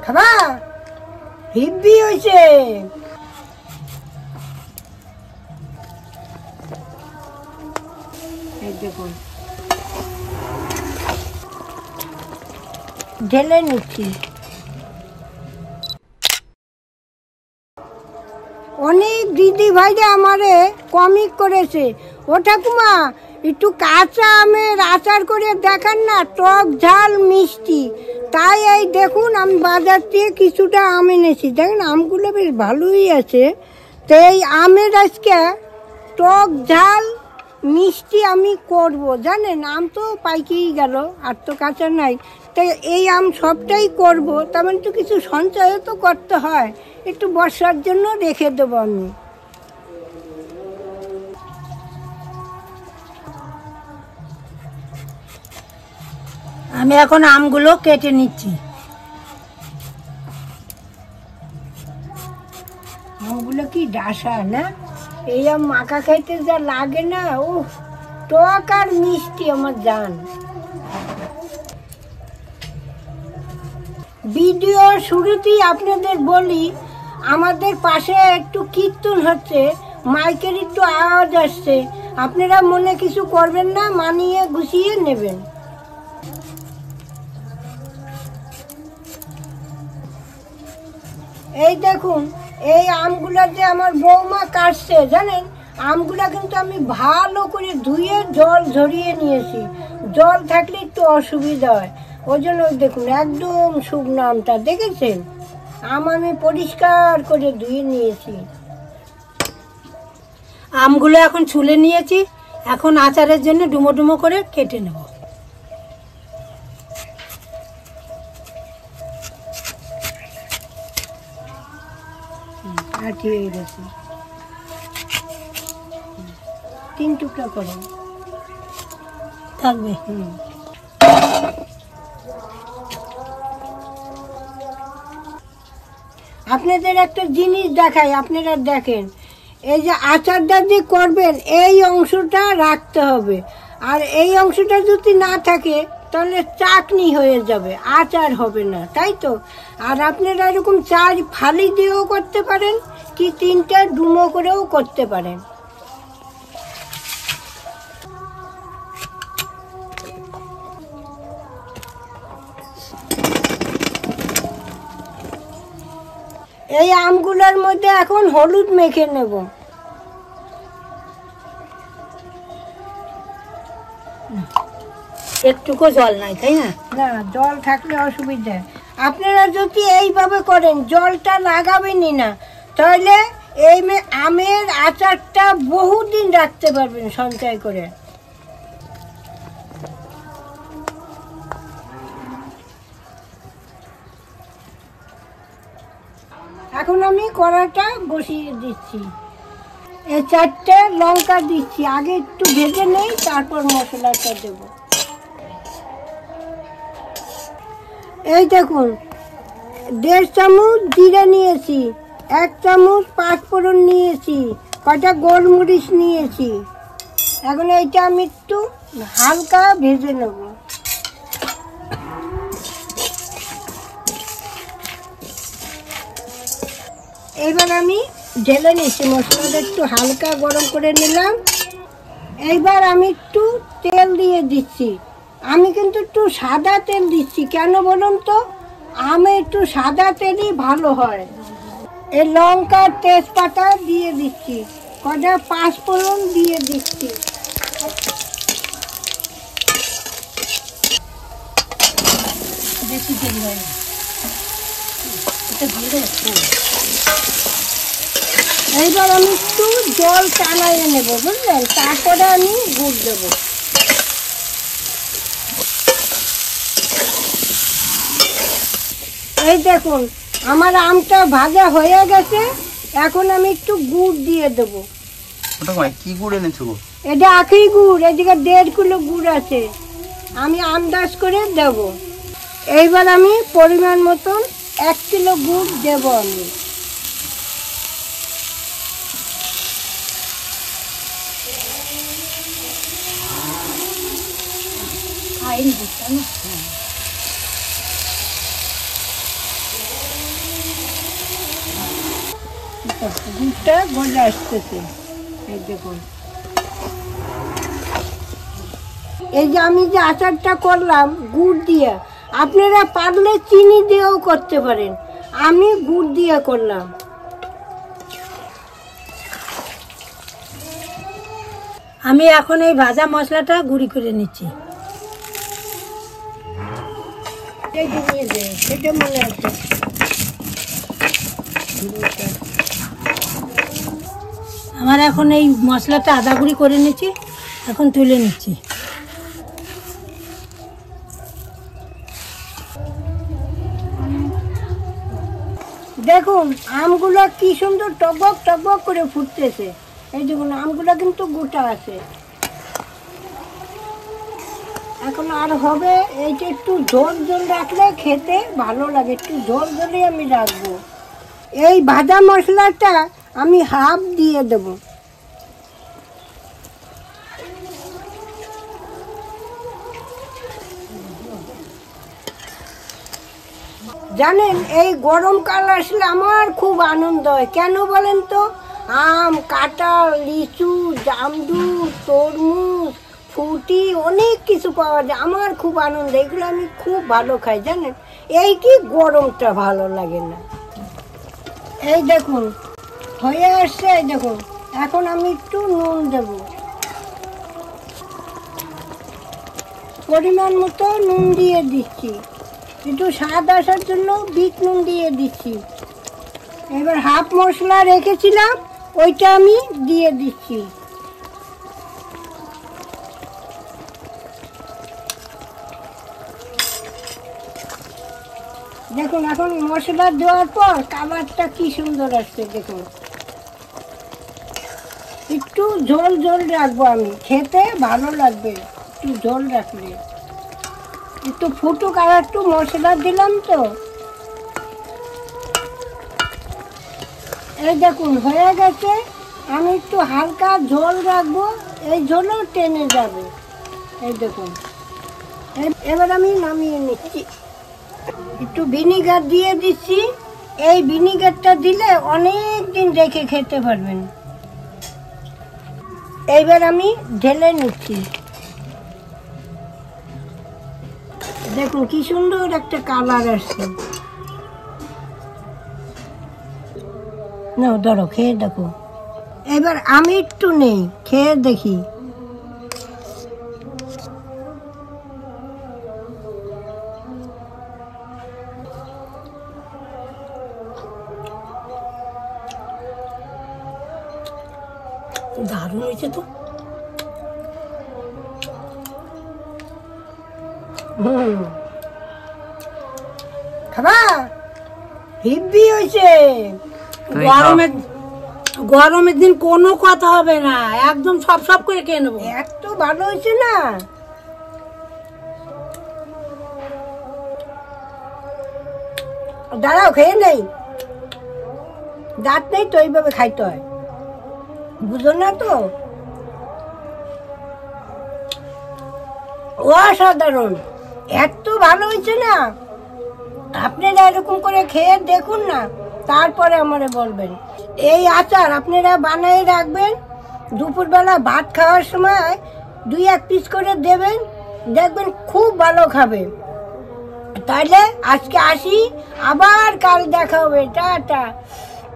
খাবা হিব্বি হয়েছে। দেখুন ঢেলে নিচ্ছি। অনেক দিদি ভাইরা আমারে কমিক করেছে, ও ঠাকুমা একটু কাঁচা আমের আচার করে দেখান না, টক ঝাল মিষ্টি। তাই এই দেখুন আমি বাজার থেকে কিছুটা আম এনেছি, দেখেন আমগুলো বেশ ভালোই আছে। তো এই আমের আজকে টক ঝাল মিষ্টি আমি করব, জানেন আম তো পাইকেই গেল, আর তো কাঁচা নাই। তাই এই আম সবটাই করব, তেমন তো কিছু সঞ্চয়ও তো করতে হয়, একটু বর্ষার জন্য রেখে দেবো আমি। আমি এখন আমগুলো কেটে নিচ্ছি। আমগুলো কি ডাসা না, এই আম মাখা খাইতে যা লাগে না, ও টক আর মিষ্টি আমার জান। ভিডিও শুরুতেই আপনাদের বলি, আমাদের পাশে একটু কীর্তন হচ্ছে, মাইকের একটু আওয়াজ আসছে, আপনারা মনে কিছু করবেন না, মানিয়ে গুছিয়ে নেবেন। এই দেখুন এই আমগুলা যে আমার বৌমা কাটছে, জানেন আমগুলা কিন্তু আমি ভালো করে ধুয়ে জল ঝরিয়ে নিয়েছি, জল থাকলে একটু অসুবিধা হয়, ওই জন্য দেখুন একদম শুকনো আমটা, দেখেছেন আম আমি পরিষ্কার করে ধুয়ে নিয়েছি। আমগুলো এখন ছুলে নিয়েছি, এখন আচারের জন্য ডুমো ডুমো করে কেটে নেব। হয়ে গেছে, 3 টুকরা করেন থাকবে। আপনাদের একটা জিনিস দেখাই, আপনারা দেখেন, এই যে আচারটা যে করবেন এই অংশটা রাখতে হবে, আর এই অংশটা যদি না থাকে তাহলে চাটনি হয়ে যাবে, আচার হবে না, তাই তো। আর আপনারা এরকম 4 ফালি দিয়েও করতে পারেন, কি 3টা ডুমো করেও করতে পারেন। এই আমগুলোর মধ্যে এখন হলুদ মেখে নেব। একটুকু জল নাই, তাই না? না, জল থাকলে অসুবিধা। আপনারা যদি এইভাবে করেন, জলটা লাগাবেনই না, তাহলে এই আমের আচারটা বহুদিন রাখতে পারবেন সঞ্চয় করে। এখন আমি কড়াটা বসিয়ে দিচ্ছি, এই 4টে লঙ্কা দিচ্ছি, আগে একটু ভেজে নেই তারপর মশলাটা দেব। এই দেখুন 1.5 চামচ জিরে নিয়েছি, 1 চামচ পাঁচফোড়ন নিয়েছি, কটা গোলমরিচ নিয়েছি। এখন এইটা আমি একটু হালকা ভেজে নেব। এবার আমি ঢেলে নিচ্ছি, মশলাটা একটু হালকা গরম করে নিলাম। এইবার আমি একটু তেল দিয়ে দিচ্ছি, আমি কিন্তু একটু সাদা তেল দিচ্ছি, কেন বলুন তো, আমে একটু সাদা তেলই ভালো হয়। এই লঙ্কা তেজপাতা দিয়ে দিচ্ছি, কটা পাঁচফোড়ন দিয়ে দিচ্ছি। বেশি দেরি হয় না, এইবার আমি একটু জল টানাইয়ে নেব, বুঝলেন, তারপরে আমি গুড় দেবো। এই দেখুন আমার আমটা ভাজা হয়ে গেছে, এখন আমি একটু গুড় দিয়ে দেবো। কি গুড় এনেছো? এটা আখি গুড়, এদিকে 1.5 কিলো গুড় আছে, আমি আন্দাজ করে দেব। এইবার আমি পরিমাণ মতন 1 কিলো গুড় দেব আমি। গুড়টা গলে আসতেছে। এই দেখুন, এই যে আমি যে আচারটা করলাম গুড় দিয়ে, আপনারা পারলে চিনি দিয়েও করতে পারেন, আমি গুড় দিয়ে করলাম। আমি এখন এই ভাজা মশলাটা গুঁড়ি করে নিচ্ছি। সেটা মনে আছে। আমার এখন এই মশলাটা আদা গুঁড়ি করে নিচ্ছি, এখন তুলে নিচ্ছি। দেখুন আমগুলো কি সুন্দর টকবক টকবক করে ফুটতেছে। এই দেখুন আমগুলো কিন্তু গোটা আছে, এখন আর হবে। এইটা একটু ঝোল ঝোল রাখলে খেতে ভালো লাগে, একটু ঝোল ঝোলই আমি রাখবো। এই ভাজা মশলাটা আমি হাফ দিয়ে দেব। জানেন এই গরমকাল আসলে আমার খুব আনন্দ হয়, কেন বলেন তো? আম, কাঁঠাল, লিচু, জামরুল, তরমুজ, ফুটি অনেক কিছু পাওয়া যায়, আমার খুব আনন্দ, এগুলো আমি খুব ভালো খাই জানেন। এই কি গরমটা ভালো লাগে না। এই দেখুন হয়ে আসছে, এই দেখুন এখন আমি একটু নুন দেব, পরিমাণ মতো নুন দিয়ে দিচ্ছি, একটু স্বাদ আসার জন্য বিট নুন দিয়ে দিচ্ছি। এবার হাফ মশলা রেখেছিলাম ওইটা আমি দিয়ে দিচ্ছি। দেখুন এখন মশলা দেওয়ার পর কালারটা কি সুন্দর আসছে। দেখুন একটু ঝোল ঝোল রাখবো, আমি খেতে ভালো লাগবে একটু ঝোল রাখলে। একটু ফুটুক, আর একটু মশলা দিলাম তো। এই দেখুন হয়ে গেছে, আমি একটু হালকা ঝোল রাখবো, এই ঝোলও টেনে যাবে। এই দেখুন এবার আমি নামিয়ে নিচ্ছি, একটু ভিনিগার দিয়ে দিচ্ছি। এই ভিনিগারটা দিলে অনেক দিন রেখে খেতে পারবেন। এইবার আমি ঢেলে নিচ্ছি। দেখুন কি সুন্দর একটা কালার আসছে। না ধরো খেয়ে দেখো, এবার আমি একটু নেই খেয়ে দেখি। দারুণ হয়েছে তো। খাবা হিব্বি হয়েছে। গরমের দিন কোনো কথা হবে না, একদম সব সব করে খেয়ে নেবো। এত ভালো হয়েছে না। দাঁড়াও খেয়ে নেই, দাঁত নেই তো এইভাবে খাইতে হয়, বুঝো না তো? অসাধারণ, এত ভালো হয়েছে না। আপনারা এরকম করে খেয়ে দেখুন না, তারপরে আমারে বলবেন। এই আচার আপনারা বানিয়ে রাখবেন, দুপুরবেলা ভাত খাওয়ার সময় 2-1 পিস করে দেবেন, দেখবেন খুব ভালো খাবে। তাহলে আজকে আসি, আবার কাল দেখা হবে। টাটা।